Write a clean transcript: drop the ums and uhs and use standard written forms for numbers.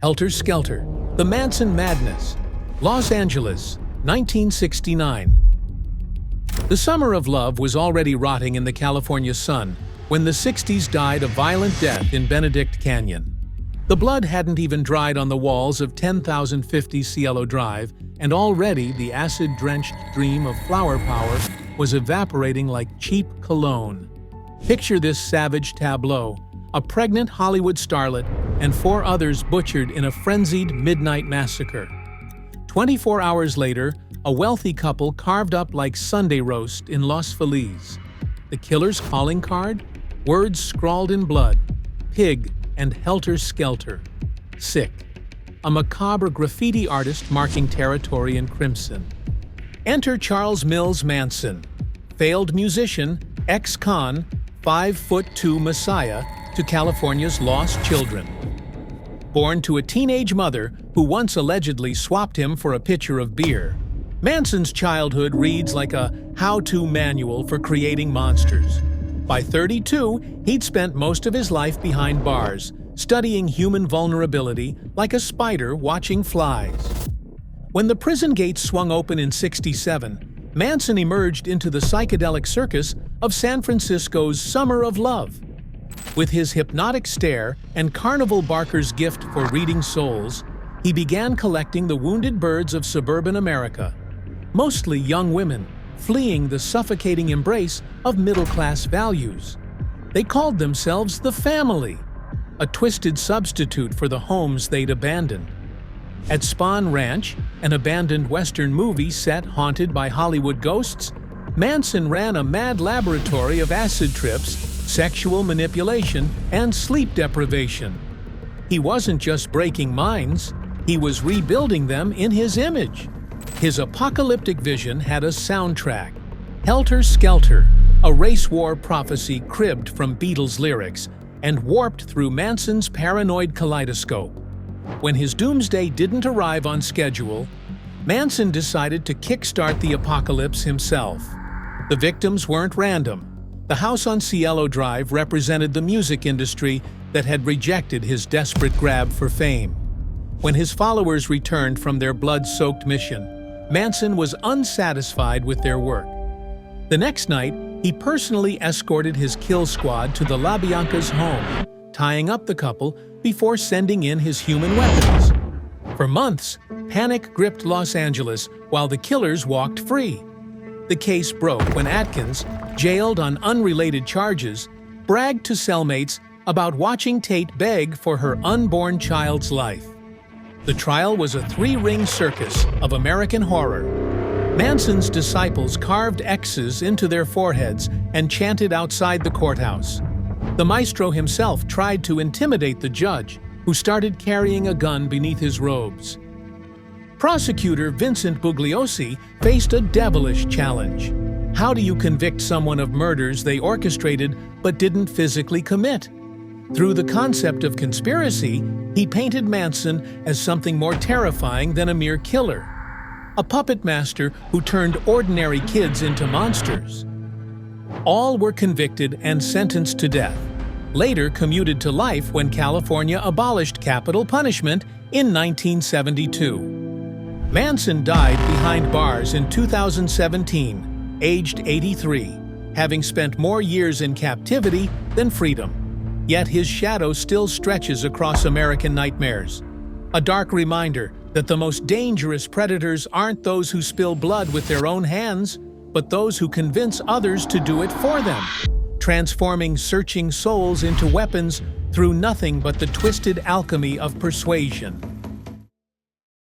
Helter Skelter, The Manson Madness, Los Angeles, 1969. The summer of love was already rotting in the California sun when the 60s died a violent death in Benedict Canyon. The blood hadn't even dried on the walls of 10,050 Cielo Drive, and already the acid-drenched dream of flower power was evaporating like cheap cologne. Picture this savage tableau: a pregnant Hollywood starlet and 4 others butchered in a frenzied midnight massacre. 24 hours later, a wealthy couple carved up like Sunday roast in Los Feliz. The killer's calling card? Words scrawled in blood: pig and helter skelter. Sick. A macabre graffiti artist marking territory in crimson. Enter Charles Manson, failed musician, ex-con, 5'2" messiah to California's lost children. Born to a teenage mother who once allegedly swapped him for a pitcher of beer, Manson's childhood reads like a how-to manual for creating monsters. By 32, he'd spent most of his life behind bars, studying human vulnerability like a spider watching flies. When the prison gates swung open in '67, Manson emerged into the psychedelic circus of San Francisco's Summer of Love. With his hypnotic stare and Carnival Barker's gift for reading souls, he began collecting the wounded birds of suburban America, mostly young women, fleeing the suffocating embrace of middle-class values. They called themselves the family, a twisted substitute for the homes they'd abandoned. At Spahn Ranch, an abandoned Western movie set haunted by Hollywood ghosts, Manson ran a mad laboratory of acid trips, sexual manipulation, and sleep deprivation. He wasn't just breaking minds, he was rebuilding them in his image. His apocalyptic vision had a soundtrack: Helter Skelter, a race war prophecy cribbed from Beatles lyrics and warped through Manson's paranoid kaleidoscope. When his doomsday didn't arrive on schedule, Manson decided to kickstart the apocalypse himself. The victims weren't random. The house on Cielo Drive represented the music industry that had rejected his desperate grab for fame. When his followers returned from their blood-soaked mission, Manson was unsatisfied with their work. The next night, he personally escorted his kill squad to the LaBianca's home, tying up the couple before sending in his human weapons. For months, panic gripped Los Angeles while the killers walked free. The case broke when Atkins, jailed on unrelated charges, bragged to cellmates about watching Tate beg for her unborn child's life. The trial was a 3-ring circus of American horror. Manson's disciples carved X's into their foreheads and chanted outside the courthouse. The maestro himself tried to intimidate the judge, who started carrying a gun beneath his robes. Prosecutor Vincent Bugliosi faced a devilish challenge. How do you convict someone of murders they orchestrated but didn't physically commit? Through the concept of conspiracy, he painted Manson as something more terrifying than a mere killer, a puppet master who turned ordinary kids into monsters. All were convicted and sentenced to death, later commuted to life when California abolished capital punishment in 1972. Manson died behind bars in 2017, aged 83, having spent more years in captivity than freedom. Yet his shadow still stretches across American nightmares, a dark reminder that the most dangerous predators aren't those who spill blood with their own hands, but those who convince others to do it for them, transforming searching souls into weapons through nothing but the twisted alchemy of persuasion.